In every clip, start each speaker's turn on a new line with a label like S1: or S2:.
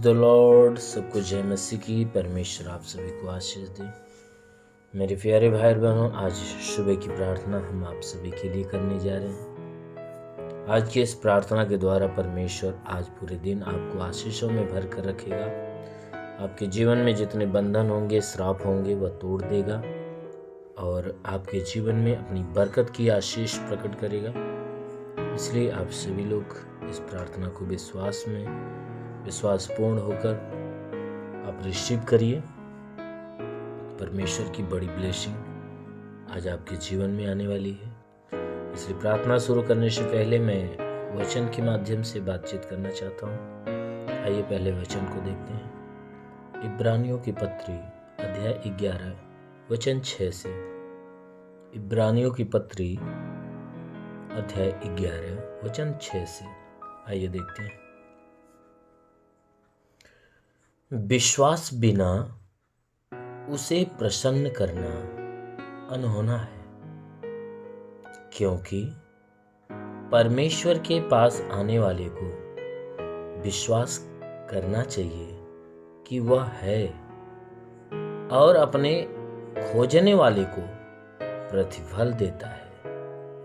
S1: The Lord. सबको जय मसीह की। परमेश्वर आप सभी को आशीष दे। मेरे प्यारे भाई बहनों, आज सुबह की प्रार्थना हम आप सभी के लिए करने जा रहे हैं। आज की इस प्रार्थना के द्वारा परमेश्वर आज पूरे दिन आपको आशीषों में भर कर रखेगा। आपके जीवन में जितने बंधन होंगे, श्राप होंगे, वह तोड़ देगा और आपके जीवन में अपनी बरकत की आशीष प्रकट करेगा। इसलिए आप सभी लोग इस प्रार्थना को विश्वासपूर्ण होकर आप रिसीव करिए। परमेश्वर की बड़ी ब्लेसिंग आज आपके जीवन में आने वाली है। इसलिए प्रार्थना शुरू करने से पहले मैं वचन के माध्यम से बातचीत करना चाहता हूँ। आइए पहले वचन को देखते हैं। इब्रानियों की पत्री अध्याय 11 वचन 6 से। इब्रानियों की पत्री अध्याय 11 वचन 6 से। आइए देखते हैं। विश्वास बिना उसे प्रसन्न करना अनहोना है, क्योंकि परमेश्वर के पास आने वाले को विश्वास करना चाहिए कि वह है और अपने खोजने वाले को प्रतिफल देता है।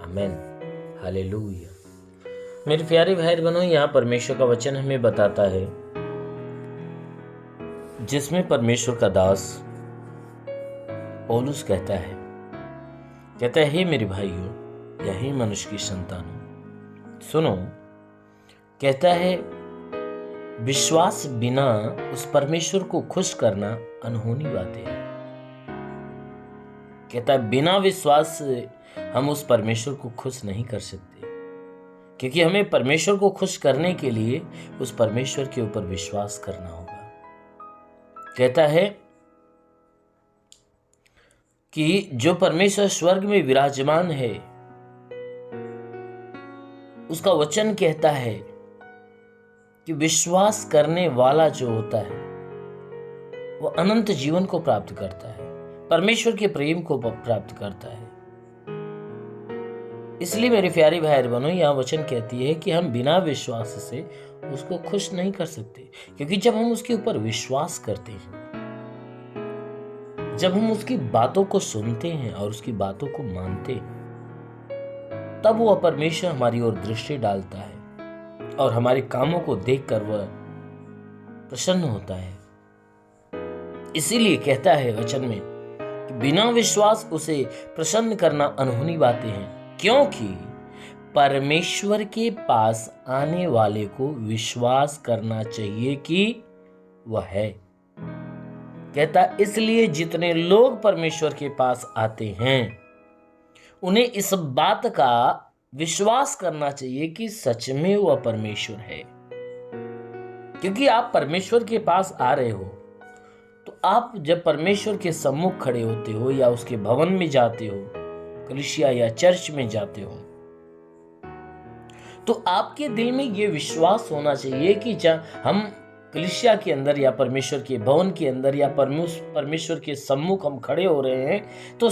S1: आमीन, हालेलुया। मेरे प्यारे भाई बहनों, यहाँ परमेश्वर का वचन हमें बताता है, जिसमें परमेश्वर का दास पौलुस कहता है हे मेरे भाइयों, यही मनुष्य की संतानों, सुनो। कहता है विश्वास बिना उस परमेश्वर को खुश करना अनहोनी बात है। कहता है बिना विश्वास हम उस परमेश्वर को खुश नहीं कर सकते, क्योंकि हमें परमेश्वर को खुश करने के लिए उस परमेश्वर के ऊपर विश्वास करना होगा। कहता है कि जो परमेश्वर स्वर्ग में विराजमान है, उसका वचन कहता है कि विश्वास करने वाला जो होता है वह अनंत जीवन को प्राप्त करता है, परमेश्वर के प्रेम को प्राप्त करता है। इसलिए मेरे प्यारे भाई बहनों, यहां वचन कहती है कि हम बिना विश्वास से उसको खुश नहीं कर सकते, क्योंकि जब हम उसके ऊपर विश्वास करते हैं, जब हम उसकी बातों को सुनते हैं और उसकी बातों को मानते हैं, तब वह परमेश्वर हमारी ओर दृष्टि डालता है और हमारे कामों को देखकर वह प्रसन्न होता है। इसीलिए कहता है वचन में कि बिना विश्वास उसे प्रसन्न करना अनहोनी बातें हैं, क्योंकि परमेश्वर के पास आने वाले को विश्वास करना चाहिए कि वह है। कहता इसलिए जितने लोग परमेश्वर के पास आते हैं उन्हें इस बात का विश्वास करना चाहिए कि सच में वह परमेश्वर है। क्योंकि आप परमेश्वर के पास आ रहे हो, तो आप जब परमेश्वर के सम्मुख खड़े होते हो या उसके भवन में जाते हो, कलीसिया या चर्च में जाते हो, तो आपके दिल में यह विश्वास होना चाहिए कि हम कलीसिया के अंदर या परमेश्वर के भवन के अंदर या परमेश्वर के सम्मुख हम खड़े हो रहे हैं, तो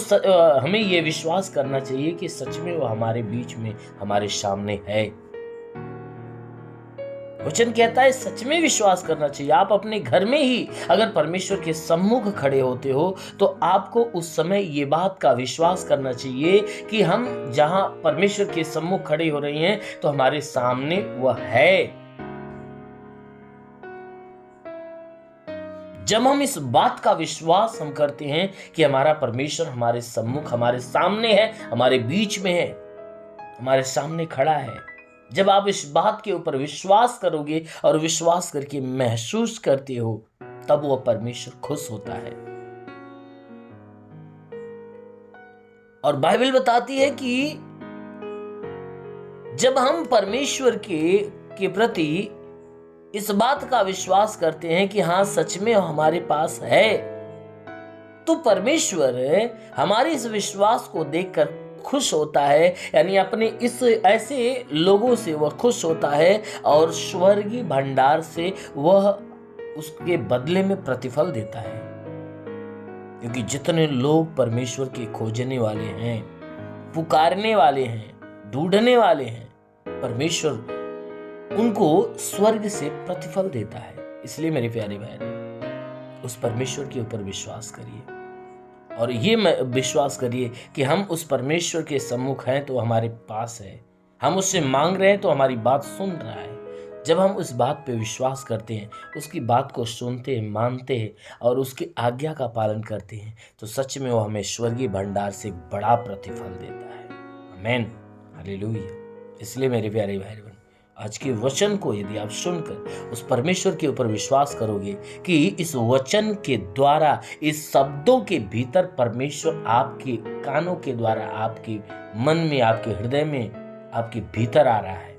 S1: हमें यह विश्वास करना चाहिए कि सच में वो हमारे बीच में, हमारे सामने है। वचन कहता है सच में विश्वास करना चाहिए। आप अपने घर में ही अगर परमेश्वर के सम्मुख खड़े होते हो, तो आपको उस समय ये बात का विश्वास करना चाहिए कि हम जहां परमेश्वर के सम्मुख खड़े हो रहे हैं, तो हमारे सामने वह है। जब हम इस बात का विश्वास हम करते हैं कि हमारा परमेश्वर हमारे सम्मुख, हमारे सामने है, हमारे बीच में है, हमारे सामने खड़ा है, जब आप इस बात के ऊपर विश्वास करोगे और विश्वास करके महसूस करते हो, तब वह परमेश्वर खुश होता है। और बाइबल बताती है कि जब हम परमेश्वर के प्रति इस बात का विश्वास करते हैं कि हाँ सच में हमारे पास है, तो परमेश्वर हमारे इस विश्वास को देखकर खुश होता है। यानी अपने इस ऐसे लोगों से वह खुश होता है और स्वर्गीय भंडार से वह उसके बदले में प्रतिफल देता है। क्योंकि जितने लोग परमेश्वर के खोजने वाले हैं, पुकारने वाले हैं, ढूंढने वाले हैं, परमेश्वर उनको स्वर्ग से प्रतिफल देता है। इसलिए मेरे प्यारे भाई, उस परमेश्वर के ऊपर विश्वास करिए और ये विश्वास करिए कि हम उस परमेश्वर के सम्मुख हैं तो हमारे पास है, हम उससे मांग रहे हैं तो हमारी बात सुन रहा है। जब हम उस बात पे विश्वास करते हैं, उसकी बात को सुनते हैं, मानते हैं और उसकी आज्ञा का पालन करते हैं, तो सच में वो हमें स्वर्गीय भंडार से बड़ा प्रतिफल देता है। आमीन, हालेलुया। इसलिए मेरे प्यारे भाई बहन, आज के वचन को यदि आप सुनकर उस परमेश्वर के ऊपर विश्वास करोगे कि इस वचन के द्वारा, इस शब्दों के भीतर परमेश्वर आपके कानों के द्वारा आपके मन में, आपके हृदय में, आपके भीतर आ रहा है,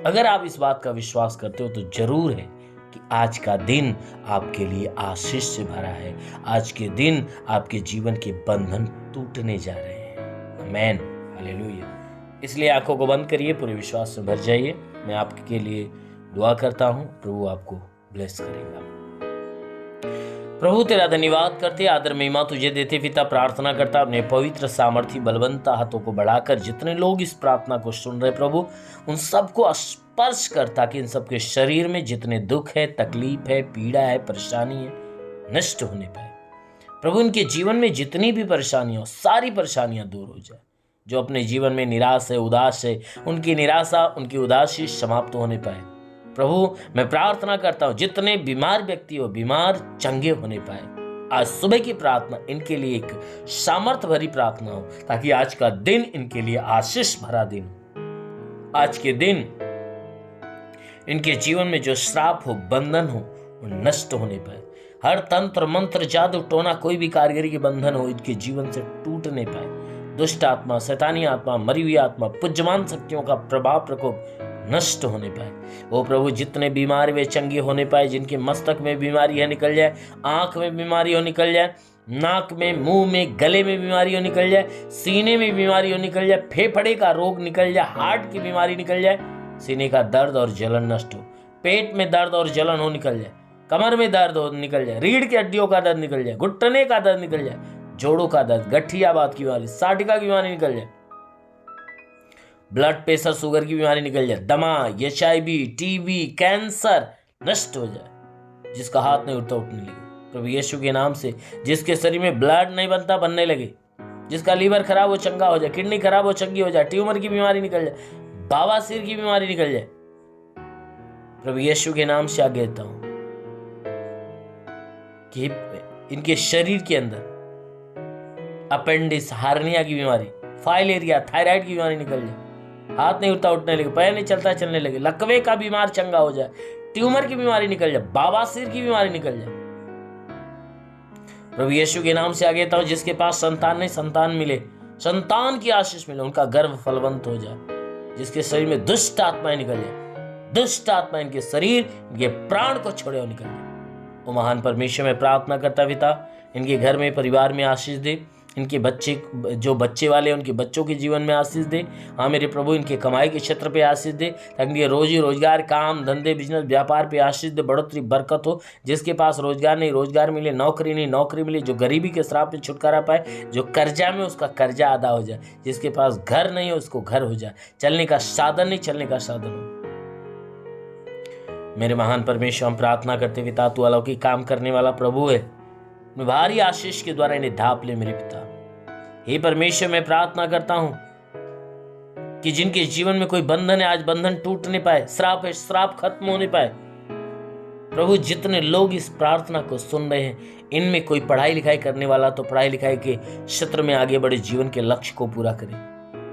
S1: अगर आप इस बात का विश्वास करते हो तो जरूर है कि आज का दिन आपके लिए आशीष से भरा है। आज के दिन आपके जीवन के बंधन टूटने जा रहे हैं। आमीन, हालेलुया। इसलिए आंखों को बंद करिए, पूरे विश्वास से भर जाइए। मैं आपके लिए दुआ करता हूं, प्रभु आपको ब्लेस करेगा। प्रभु तेरा धन्यवाद करते, आदर महिमा तुझे देते पिता। प्रार्थना करता अपने पवित्र सामर्थी बलवंता हाथों को बढ़ाकर जितने लोग इस प्रार्थना को सुन रहे प्रभु, उन सबको स्पर्श कर, ताकि इन सबके शरीर में जितने दुख है, तकलीफ है, पीड़ा है, परेशानी है, नष्ट होने पाए प्रभु। इनके जीवन में जितनी भी परेशानियां, सारी परेशानियां दूर हो जाए। जो अपने जीवन में निराश है, उदास है, उनकी निराशा, उनकी उदासी समाप्त होने पाए प्रभु। मैं प्रार्थना करता हूं जितने बीमार व्यक्ति हो, बीमार चंगे होने पाए। आज सुबह की प्रार्थना इनके लिए एक सामर्थ भरी प्रार्थना हो, ताकि आज का दिन इनके लिए आशीष भरा दिन हो। आज के दिन इनके जीवन में जो श्राप हो, बंधन हो, वो नष्ट होने पाए। हर तंत्र मंत्र, जादू टोना, कोई भी कारीगरी के बंधन हो, इनके जीवन से टूटने पाए। दुष्ट आत्मा, शैतानी आत्मा, मरी हुई आत्मा, पुज्यमान शक्तियों का प्रभाव प्रकोप नष्ट होने पाए। वो प्रभु जितने बीमार वे चंगे होने पाए, जिनके मस्तक में बीमारी है निकल जाए, आंख में बीमारी हो निकल जाए, नाक में, मुंह में, गले में बीमारी हो निकल जाए, सीने में बीमारी हो निकल जाए, फेफड़े का रोग निकल जाए, हार्ट की बीमारी निकल जाए, सीने का दर्द और जलन नष्ट हो, पेट में दर्द और जलन हो निकल जाए, कमर में दर्द हो निकल जाए, रीढ़ की हड्डियों का दर्द निकल जाए, घुटने का दर्द निकल जाए, जोड़ों का दर्द, गठियाबाद की बीमारी, साटिका की बीमारी निकल जाए, ब्लड प्रेशर, शुगर की बीमारी निकल जाए, दमा, HIV, टीबी, कैंसर नष्ट हो जाए। जिसका हाथ नहीं उठता उठने लगे प्रभु यीशु के नाम से, जिसके शरीर में ब्लड नहीं बनता बनने लगे, जिसका लीवर खराब हो चंगा हो जाए, किडनी खराब हो चंगी हो जाए, ट्यूमर की बीमारी निकल जाए, बवासीर की बीमारी निकल जाए। प्रभु यीशु के नाम से आज्ञा देता हूं कि इनके शरीर के अंदर अपेंडिक्स, हार्निया की बीमारी, फाइलेरिया, थायराइड की बीमारी निकल जाए, हाथ नहीं उठता उठने लगे, पैर नहीं चलता चलने लगे, लकवे का बीमार चंगा हो जाए, ट्यूमर की बीमारी निकल जाए, बवासीर की बीमारी निकल जाए। प्रभु यीशु के नाम से आगे था, जिसके पास संतान नहीं, संतान मिले, संतान की आशीष मिले, उनका गर्भ फलवंत हो जाए। जिसके शरीर में दुष्ट आत्माएं निकल जाए, दुष्ट आत्मा इनके शरीर, इनके प्राण को छोड़े और निकल जाए। वो महान परमेश्वर में प्रार्थना करता पिता, इनके घर में, परिवार में आशीष दे। इनके बच्चे, जो बच्चे वाले, उनके बच्चों के जीवन में आशीष दे। हाँ मेरे प्रभु, इनके कमाई के क्षेत्र पे आशीष दे, ताकि इनके रोजी रोजगार, काम धंधे, बिजनेस, व्यापार पे आशीष दे, बढ़ोतरी, बरकत हो। जिसके पास रोजगार नहीं, रोजगार मिले, नौकरी नहीं, नौकरी मिले, जो गरीबी के श्राप से छुटकारा पाए, जो कर्जा में, उसका कर्जा अदा हो जाए। जिसके पास घर नहीं है, उसको घर हो जाए, चलने का साधन नहीं, चलने का साधन हो। मेरे महान परमेश्वर, हम प्रार्थना करते पिता, तू अलौकिक काम करने वाला प्रभु है, भारी आशीष के द्वारा इन्हें ढांप ले मेरे पिता। हे परमेश्वर, मैं प्रार्थना करता हूं कि जिनके जीवन में कोई बंधन है, आज बंधन टूट नहीं पाए, श्राप है, श्राप खत्म होने पाए। प्रभु जितने लोग इस प्रार्थना को सुन रहे हैं, इनमें कोई पढ़ाई लिखाई करने वाला तो पढ़ाई लिखाई के क्षेत्र में आगे बढ़े, जीवन के लक्ष्य को पूरा करे,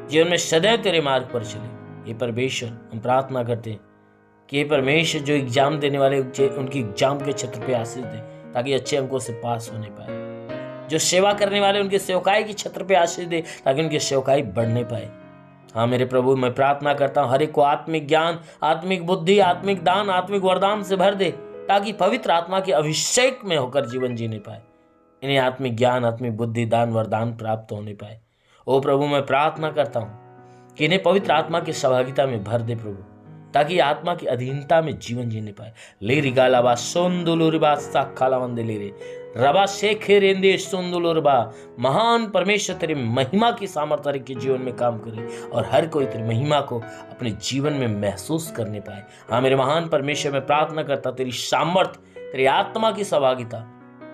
S1: जीवन में सदैव तेरे मार्ग पर चले। हे परमेश्वर, हम प्रार्थना करते हैं कि हे परमेश्वर, जो एग्जाम देने वाले, उनकी एग्जाम के क्षेत्र पे आशीष दे, ताकि अच्छे अंकों से पास होने पाए। जो सेवा करने वाले, उनके सेवकाई के क्षेत्र पे आशीष दे, ताकि उनकी सेवकाई बढ़ने पाए। हाँ मेरे प्रभु, मैं प्रार्थना करता हूँ, हर एक को आत्मिक ज्ञान, आत्मिक बुद्धि, आत्मिक दान, आत्मिक वरदान से भर दे, ताकि पवित्र आत्मा के अभिषेक में होकर जीवन जीने पाए। इन्हें आत्मिक ज्ञान, आत्मिक बुद्धि, दान, वरदान प्राप्त होने पाए। ओ प्रभु, मैं प्रार्थना करता हूँ कि इन्हें पवित्र आत्मा की सहभागिता में भर दे प्रभु, ताकि आत्मा की अधीनता में जीवन जीने पाए। ले रिगालाबा सोंदुलुरबा साखालावंदे ले रे रबा शेखे रेंदे सोंदुलुरबा। महान परमेश्वर तेरी महिमा की सामर्थ्य के जीवन में काम करे, और हर कोई तेरी महिमा को अपने जीवन में महसूस करने पाए। हाँ मेरे महान परमेश्वर, मैं प्रार्थना करता तेरी सामर्थ्य तेरी आत्मा की सहभागिता,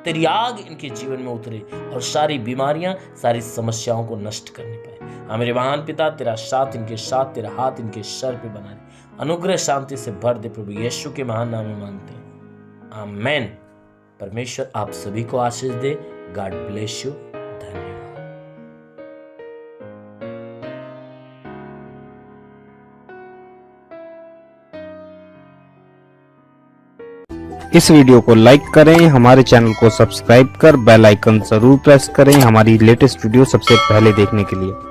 S1: तेरी आग इनके जीवन में उतरे और सारी बीमारियां, सारी समस्याओं को नष्ट करने पाए। हाँ मेरे महान पिता, तेरा साथ इनके साथ, तेरा हाथ इनके सर पे बना दे, अनुग्रह शांति से भर दे प्रभु यीशु के महान नाम में मांगते हैं, आमेन। परमेश्वर आप सभी को आशीष दे। God bless you. धन्यवाद।
S2: इस वीडियो को लाइक करें, हमारे चैनल को सब्सक्राइब कर बेल आइकन जरूर प्रेस करें हमारी लेटेस्ट वीडियो सबसे पहले देखने के लिए।